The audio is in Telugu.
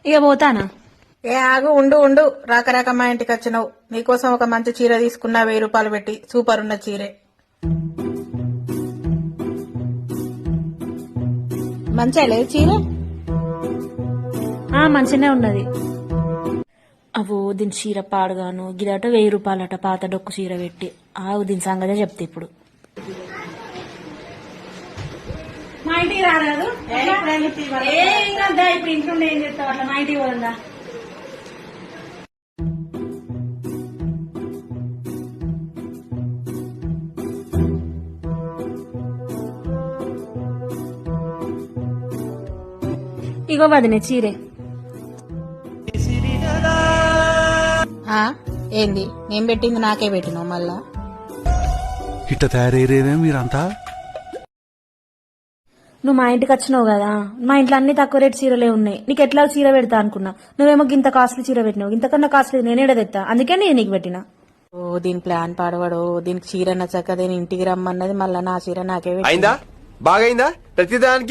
ఇక పోతానా? ఏ ఆగు, ఉండు ఉండు, రాక రాక మా ఇంటికి వచ్చినావు. నీకోసం ఒక మంచి చీర తీసుకున్నా 1000 రూపాయలు పెట్టి. సూపర్ ఉన్న చీరే. మంచిగా లేదు చీర? మంచిగానే ఉన్నది. అవో దీని చీర పాడుగాను, గిదట 1000 రూపాయలట పాత డొక్కు చీర పెట్టి. ఆవు దీని సంగతే చెప్తే ఇప్పుడు. మా ఇంటికి రాలేదు ఇప్పుడు ఇంట్లో ఏం చేస్తావు అట్లా? మా ఇంటికి పోదా? ఇగో వదినే చీరే. ఏంది నేను పెట్టింది నాకే పెట్టినావు మళ్ళా? ఇట్ట తయారయ్యేదే మీరంతా. నువ్వు మా ఇంటికి వచ్చినావు కదా, మా ఇంట్లో అన్ని తక్కువ రేటు చీరలే ఉన్నాయి. నీకు ఎట్లా చీర పెడతా అనుకున్నా, నువ్వేమో ఇంత కాస్ట్లీ చీర పెట్టినావు. ఇంతకన్నా కాస్ట్లీ నేనేడ తెత్తా, అందుకే నేను నీకు పెట్టినా. ఓ దీని ప్లాన్ పాడవాడు. దీనికి చీర నచ్చక దీని ఇంటికి రమ్మన్నది, మళ్ళా నా చీర నాకే అయిందా? బాగైందా? ప్రతిదానికి